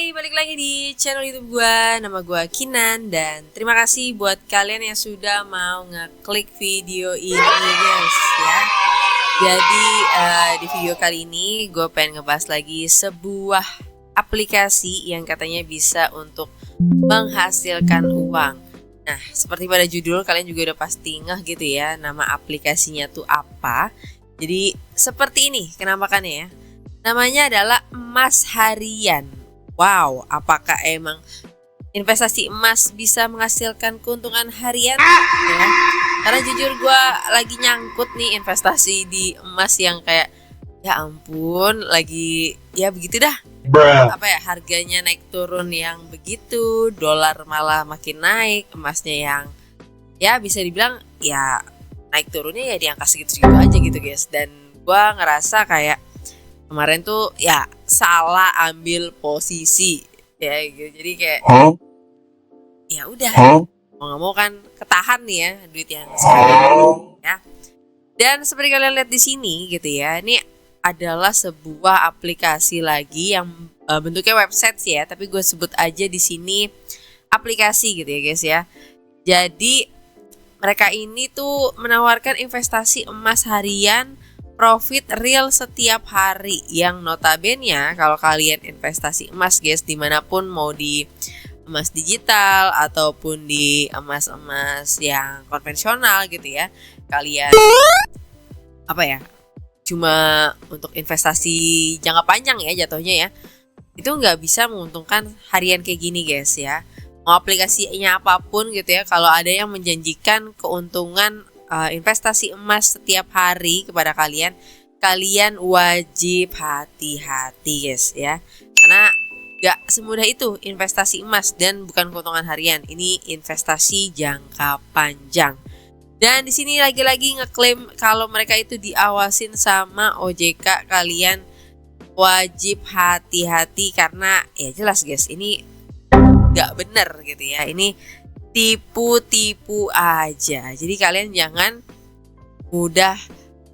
Hai, balik lagi di channel YouTube gua. Nama gua Kinan dan terima kasih buat kalian yang sudah mau ngeklik video ini, guys ya. Jadi di video kali ini gue pengen ngebahas lagi sebuah aplikasi yang katanya bisa untuk menghasilkan uang. Nah, seperti pada judul kalian juga udah pasti ngeh gitu ya, nama aplikasinya tuh apa. Jadi seperti ini penampakannya ya. Namanya adalah emas harian. Wow, apakah emang investasi emas bisa menghasilkan keuntungan harian? Ya. Karena jujur gue lagi nyangkut nih investasi di emas yang kayak ya ampun, lagi ya begitu dah. Apa ya, harganya naik turun yang begitu, dolar malah makin naik, emasnya yang ya bisa dibilang ya naik turunnya ya di angka segitu-segitu aja gitu guys. Dan gue ngerasa kayak kemarin tuh ya salah ambil posisi ya gitu. Jadi kayak ya udah mau nggak mau kan ketahan nih ya duit yang sekarang ya. Dan seperti kalian lihat di sini gitu ya, ini adalah sebuah aplikasi lagi yang bentuknya website sih ya, tapi gue sebut aja di sini aplikasi gitu ya guys ya. Jadi mereka ini tuh menawarkan investasi emas harian profit real setiap hari yang notabene kalau kalian investasi emas guys dimanapun, mau di emas digital ataupun di emas-emas yang konvensional gitu ya, kalian apa ya, cuma untuk investasi jangka panjang ya jatuhnya ya, itu nggak bisa menguntungkan harian kayak gini guys ya. Mau aplikasinya apapun gitu ya, kalau ada yang menjanjikan keuntungan investasi emas setiap hari kepada kalian, kalian wajib hati-hati guys ya, karena gak semudah itu investasi emas dan bukan keuntungan harian, ini investasi jangka panjang. Dan di sini lagi-lagi ngeklaim kalau mereka itu diawasin sama OJK, kalian wajib hati-hati karena ya jelas guys ini gak bener gitu ya, ini tipu-tipu aja. Jadi kalian jangan mudah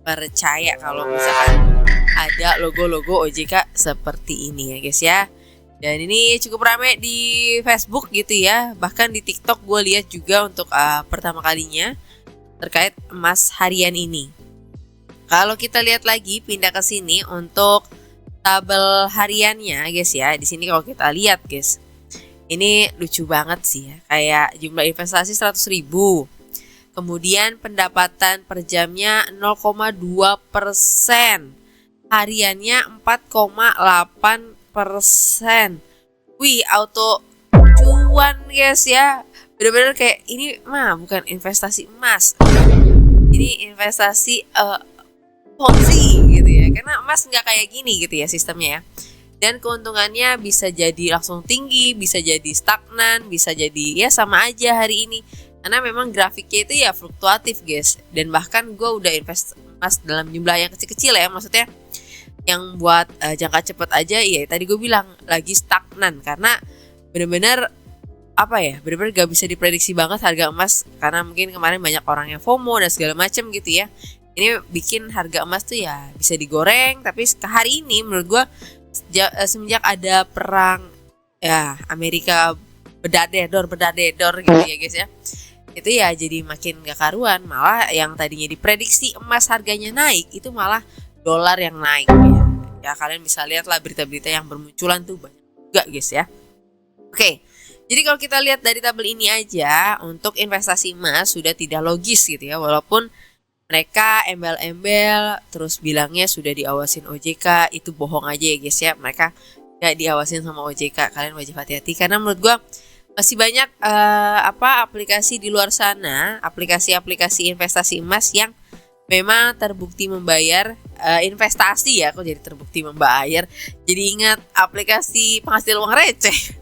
percaya kalau misalkan ada logo-logo OJK seperti ini ya guys ya. Dan ini cukup ramai di Facebook gitu ya, bahkan di TikTok gue lihat juga untuk pertama kalinya terkait emas harian ini. Kalau kita lihat lagi, pindah ke sini untuk tabel hariannya guys ya. Di sini kalau kita lihat guys, ini lucu banget sih ya, kayak jumlah investasi 100.000, kemudian pendapatan per jamnya 0,2%, hariannya 4,8%. Wih, auto cuan guys ya, bener-bener kayak ini mah bukan investasi emas, ini investasi ponzi gitu ya, karena emas nggak kayak gini gitu ya sistemnya ya. Dan keuntungannya bisa jadi langsung tinggi, bisa jadi stagnan, bisa jadi ya sama aja hari ini. Karena memang grafiknya itu ya fluktuatif guys. Dan bahkan gue udah invest emas dalam jumlah yang kecil-kecil ya, maksudnya yang buat jangka cepat aja ya tadi gue bilang lagi stagnan. Karena bener-bener apa ya, bener-bener gak bisa diprediksi banget harga emas. Karena mungkin kemarin banyak orang yang FOMO dan segala macem gitu ya. Ini bikin harga emas tuh ya bisa digoreng. Tapi hari ini menurut gue semenjak ada perang ya Amerika bedadedor gitu ya guys ya, itu ya jadi makin gak karuan. Malah yang tadinya diprediksi emas harganya naik, itu malah dolar yang naik ya. Ya kalian bisa lihat lah berita-berita yang bermunculan tuh banyak juga guys ya. Oke, jadi kalau kita lihat dari tabel ini aja, untuk investasi emas sudah tidak logis gitu ya, walaupun mereka embel-embel terus bilangnya sudah diawasin OJK, itu bohong aja ya guys ya. Mereka gak diawasin sama OJK, kalian wajib hati-hati. Karena menurut gue masih banyak aplikasi di luar sana, aplikasi-aplikasi investasi emas yang memang terbukti membayar investasi ya. Kok jadi terbukti membayar, jadi ingat aplikasi penghasil uang receh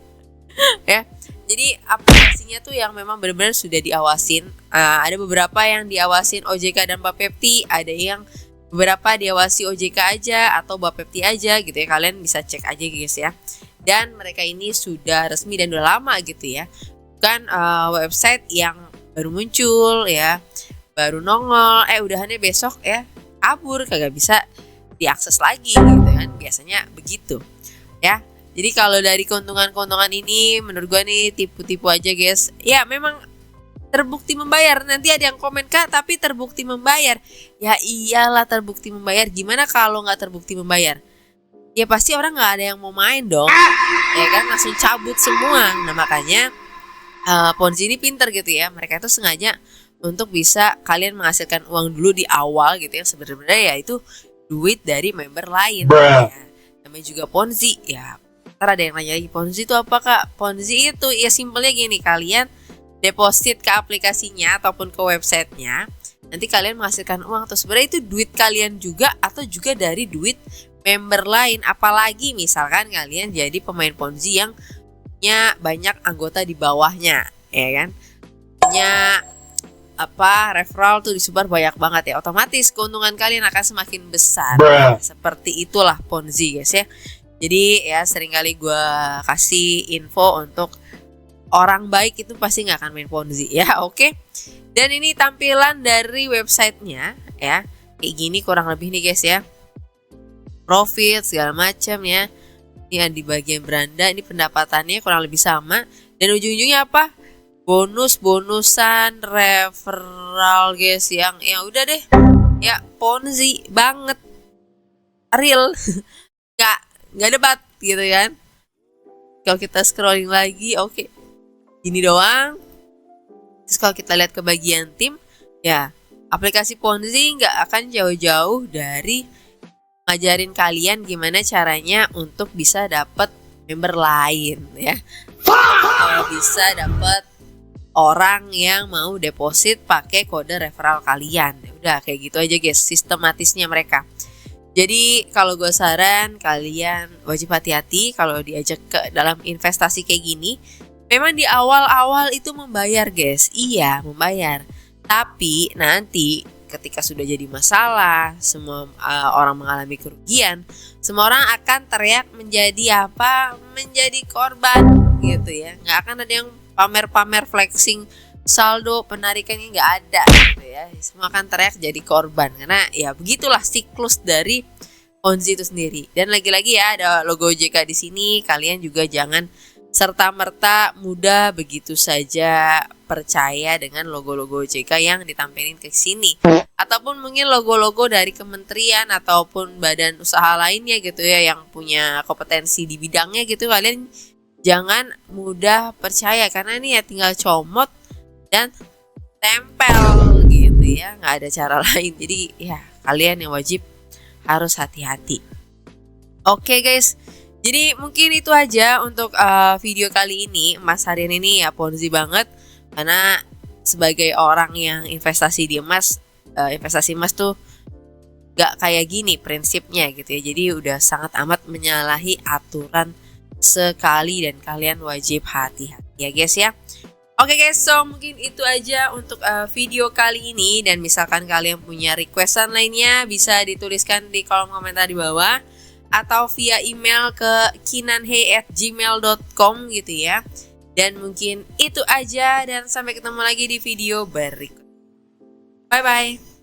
ya. Jadi aplikasinya tuh yang memang benar-benar sudah diawasin. Ada beberapa yang diawasin OJK dan Bapepti, ada yang beberapa diawasi OJK aja atau Bapepti aja gitu ya. Kalian bisa cek aja guys ya. Dan mereka ini sudah resmi dan udah lama gitu ya. Bukan website yang baru muncul ya, baru nongol, udahannya besok ya kabur, kagak bisa diakses lagi gitu kan. Biasanya begitu ya. Jadi kalau dari keuntungan-keuntungan ini menurut gue nih tipu-tipu aja guys. Ya memang terbukti membayar. Nanti ada yang komen, Kak, tapi terbukti membayar. Ya iyalah terbukti membayar. Gimana kalau nggak terbukti membayar? Ya pasti orang nggak ada yang mau main dong. Ya kan, langsung cabut semua. Nah makanya Ponzi ini pinter gitu ya. Mereka itu sengaja untuk bisa kalian menghasilkan uang dulu di awal gitu ya. Sebenarnya ya itu duit dari member lain. Ya. Namanya juga Ponzi. Ya ntar ada yang nanya lagi, Ponzi itu apa, Kak? Ponzi itu ya simpelnya gini, kalian deposit ke aplikasinya ataupun ke websitenya, nanti kalian menghasilkan uang. Atau sebenarnya itu duit kalian juga atau juga dari duit member lain. Apalagi misalkan kalian jadi pemain Ponzi yang punya banyak anggota di bawahnya, ya kan, punya referral tuh disebar banyak banget ya, otomatis keuntungan kalian akan semakin besar. Seperti itulah Ponzi guys ya. Jadi ya seringkali gue kasih info untuk orang baik itu pasti nggak akan main Ponzi ya. Oke. Dan ini tampilan dari websitenya ya, kayak gini kurang lebih nih guys ya, profit segala macam ya. Ini di bagian beranda, ini pendapatannya kurang lebih sama. Dan ujung-ujungnya apa? Bonusan referral guys, yang ya udah deh ya Ponzi banget, real. nggak debat gitu kan. Kalau kita scrolling lagi, oke, ini doang. Terus kalau kita lihat ke bagian tim, ya aplikasi Ponzi nggak akan jauh-jauh dari ngajarin kalian gimana caranya untuk bisa dapat member lain ya. Bisa dapat orang yang mau deposit pakai kode referral kalian. Udah kayak gitu aja guys sistematisnya mereka. Jadi kalau gue saran kalian wajib hati-hati kalau diajak ke dalam investasi kayak gini. Memang di awal-awal itu membayar guys. Iya membayar. Tapi nanti ketika sudah jadi masalah, semua orang mengalami kerugian, semua orang akan teriak menjadi apa? Menjadi korban gitu ya. Nggak akan ada yang pamer-pamer flexing saldo penarikannya, nggak ada gitu ya. Semua akan teriak jadi korban karena ya begitulah siklus dari Ponzi itu sendiri. Dan lagi-lagi ya ada logo OJK di sini, kalian juga jangan serta-merta mudah begitu saja percaya dengan logo-logo OJK yang ditampilin ke sini. Ataupun mungkin logo-logo dari kementerian ataupun badan usaha lainnya gitu ya yang punya kompetensi di bidangnya gitu. Kalian jangan mudah percaya karena ini ya tinggal comot dan tempel gitu ya. Nggak ada cara lain. Jadi ya kalian yang wajib harus hati-hati. Oke guys. Jadi mungkin itu aja untuk video kali ini. Emas harian ini ya Ponzi banget. Karena sebagai orang yang investasi di emas, investasi emas tuh gak kayak gini prinsipnya gitu ya. Jadi udah sangat amat menyalahi aturan sekali dan kalian wajib hati-hati ya guys ya. Oke guys, so mungkin itu aja untuk video kali ini. Dan misalkan kalian punya requestan lainnya bisa dituliskan di kolom komentar di bawah. Atau via email ke kinanhe@gmail.com gitu ya. Dan mungkin itu aja dan sampai ketemu lagi di video berikut. Bye bye.